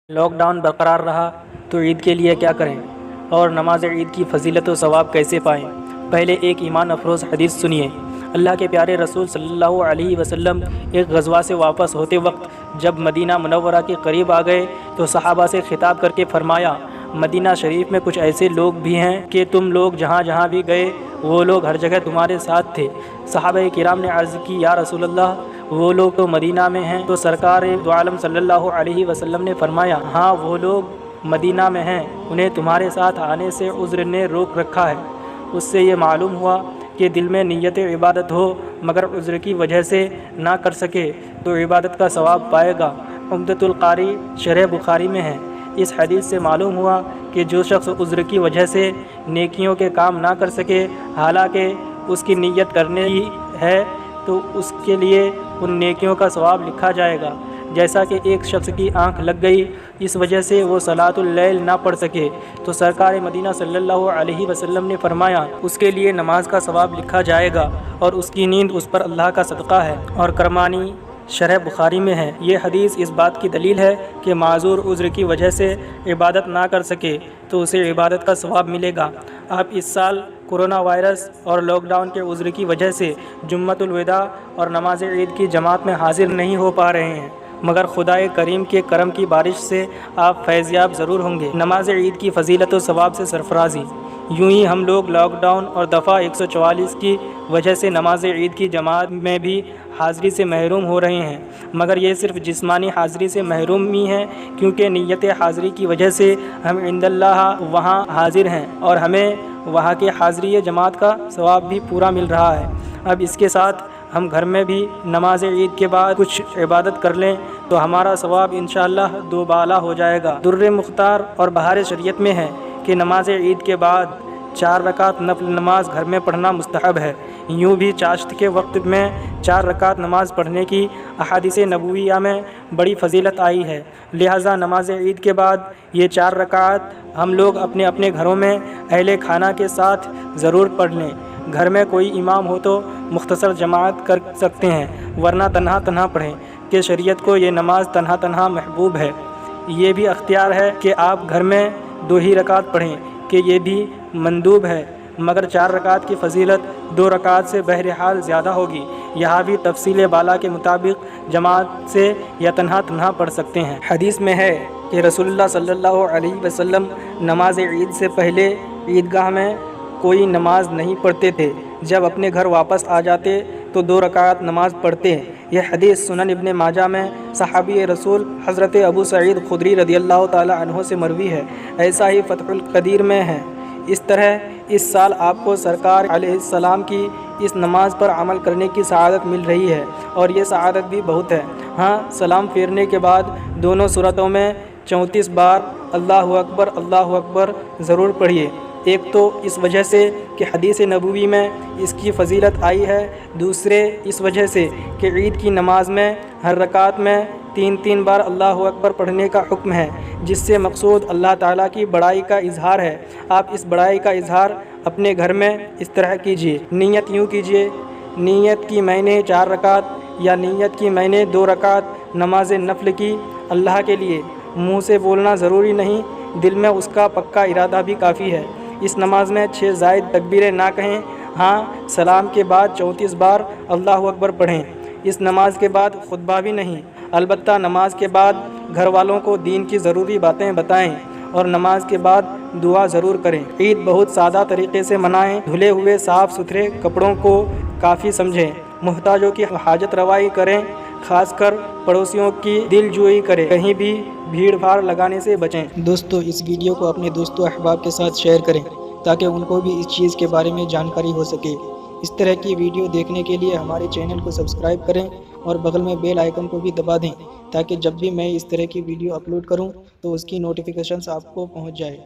Lock down برقرار رہا تو عید کے لیے کیا کریں اور نماز عید کی فضیلت و ثواب کیسے پائیں؟ پہلے ایک ایمان افروز حدیث سنیے۔ اللہ کے پیارے رسول صلی اللہ علیہ وسلم ایک غزوہ سے واپس ہوتے وقت جب مدینہ منورہ کے قریب آ گئے تو صحابہ سے خطاب کر کے فرمایا، مدینہ شریف میں کچھ ایسے لوگ بھی ہیں کہ تم لوگ جہاں جہاں بھی گئے وہ لوگ ہر جگہ تمہارے ساتھ تھے۔ صحابہ کرام نے عرض کی، یا رسول اللہ، وہ لوگ تو مدینہ میں ہیں؟ تو سرکار دو عالم صلی اللہ علیہ وسلم نے فرمایا، ہاں وہ لوگ مدینہ میں ہیں، انہیں تمہارے ساتھ آنے سے عذر نے روک رکھا ہے۔ اس سے یہ معلوم ہوا کہ دل میں نیت عبادت ہو مگر عذر کی وجہ سے نہ کر سکے تو عبادت کا ثواب پائے گا۔ عمدۃ القاری شرح بخاری میں ہے۔ اس حدیث سے معلوم ہوا کہ جو شخص عذر کی وجہ سے نیکیوں کے کام نہ کر سکے حالانکہ اس کی نیت کرنے کی ہے تو اس کے لیے ان نیکیوں کا ثواب لکھا جائے گا۔ جیسا کہ ایک شخص کی آنکھ لگ گئی، اس وجہ سے وہ صلاۃ اللیل نہ پڑھ سکے تو سرکار مدینہ صلی اللہ علیہ وسلم نے فرمایا، اس کے لیے نماز کا ثواب لکھا جائے گا اور اس کی نیند اس پر اللہ کا صدقہ ہے۔ اور کرمانی شرح بخاری میں ہے۔ یہ حدیث اس بات کی دلیل ہے کہ معذور عذر کی وجہ سے عبادت نہ کر سکے تو اسے عبادت کا ثواب ملے گا۔ آپ اس سال کورونا وائرس اور لاک ڈاؤن کے عذر کی وجہ سے جمعۃ الوداع اور نماز عید کی جماعت میں حاضر نہیں ہو پا رہے ہیں، مگر خدائے کریم کے کرم کی بارش سے آپ فیضیاب ضرور ہوں گے۔ نماز عید کی فضیلت و ثواب سے سرفرازی۔ یوں ہی ہم لوگ لاک ڈاؤن اور دفعہ 144 کی وجہ سے نماز عید کی جماعت میں بھی حاضری سے محروم ہو رہے ہیں، مگر یہ صرف جسمانی حاضری سے محروم ہی ہیں، کیونکہ نیت حاضری کی وجہ سے ہم عند اللہ وہاں حاضر ہیں اور ہمیں وہاں کے حاضری جماعت کا ثواب بھی پورا مل رہا ہے۔ اب اس کے ساتھ ہم گھر میں بھی نماز عید کے بعد کچھ عبادت کر لیں تو ہمارا ثواب انشاءاللہ دو بالا ہو جائے گا۔ در مختار اور بہار شریعت میں ہے کہ نماز عید کے بعد 4 رکعت نفل نماز گھر میں پڑھنا مستحب ہے۔ یوں بھی چاشت کے وقت میں 4 رکعت نماز پڑھنے کی احادیث نبویہ میں بڑی فضیلت آئی ہے، لہٰذا نماز عید کے بعد یہ 4 رکعت ہم لوگ اپنے اپنے گھروں میں اہل خانہ کے ساتھ ضرور پڑھ لیں۔ گھر میں کوئی امام ہو تو مختصر جماعت کر سکتے ہیں، ورنہ تنہا تنہا پڑھیں کہ شریعت کو یہ نماز تنہا تنہا محبوب ہے۔ یہ بھی اختیار ہے کہ آپ گھر میں 2 ہی رکعت پڑھیں کہ یہ بھی مندوب ہے، مگر 4 رکعت کی فضیلت 2 رکعت سے بہرحال زیادہ ہوگی۔ یہاں بھی تفصیل بالا کے مطابق جماعت سے یا تنہا تنہا پڑھ سکتے ہیں۔ حدیث میں ہے کہ رسول اللہ صلی اللہ علیہ وسلم نماز عید سے پہلے عیدگاہ میں کوئی نماز نہیں پڑھتے تھے، جب اپنے گھر واپس آ جاتے تو 2 رکعت نماز پڑھتے ہیں۔ یہ حدیث سنن ابن ماجہ میں صحابی رسول حضرت ابو سعید خدری رضی اللہ تعالی عنہ سے مروی ہے، ایسا ہی فتح القدیر میں ہے۔ اس طرح اس سال آپ کو سرکار علیہ السلام کی اس نماز پر عمل کرنے کی سعادت مل رہی ہے اور یہ سعادت بھی بہت ہے۔ ہاں، سلام پھیرنے کے بعد دونوں صورتوں میں 34 بار اللہ اکبر ضرور پڑھیے۔ ایک تو اس وجہ سے کہ حدیث نبوی میں اس کی فضیلت آئی ہے، دوسرے اس وجہ سے کہ عید کی نماز میں ہر رکعت میں 3 بار اللہ اکبر پڑھنے کا حکم ہے، جس سے مقصود اللہ تعالیٰ کی بڑائی کا اظہار ہے۔ آپ اس بڑائی کا اظہار اپنے گھر میں اس طرح کیجیے۔ نیت یوں کیجیے، نیت کی میں نے 4 رکعت یا نیت کی میں نے 2 رکعت نماز نفل کی اللہ کے لیے۔ منہ سے بولنا ضروری نہیں، دل میں اس کا پکا ارادہ بھی کافی ہے۔ اس نماز میں 6 زائد تکبیریں نہ کہیں، ہاں سلام کے بعد 34 بار اللہ اکبر پڑھیں۔ اس نماز کے بعد خطبہ بھی نہیں، البتہ نماز کے بعد گھر والوں کو دین کی ضروری باتیں بتائیں اور نماز کے بعد دعا ضرور کریں۔ عید بہت سادہ طریقے سے منائیں، دھلے ہوئے صاف ستھرے کپڑوں کو کافی سمجھیں، محتاجوں کی حاجت روائی کریں، خاص کر پڑوسیوں کی دل جوئی کریں، کہیں بھی بھیڑ بھاڑ لگانے سے بچیں۔ دوستو، اس ویڈیو کو اپنے دوستوں احباب کے ساتھ شیئر کریں تاکہ ان کو بھی اس چیز کے بارے میں جانکاری ہو سکے۔ اس طرح کی ویڈیو دیکھنے کے لیے ہمارے چینل کو سبسکرائب کریں اور بغل میں بیل آئیکن کو بھی دبا دیں تاکہ جب بھی میں اس طرح کی ویڈیو اپلوڈ کروں تو اس کی نوٹیفیکیشنز آپ کو پہنچ جائے۔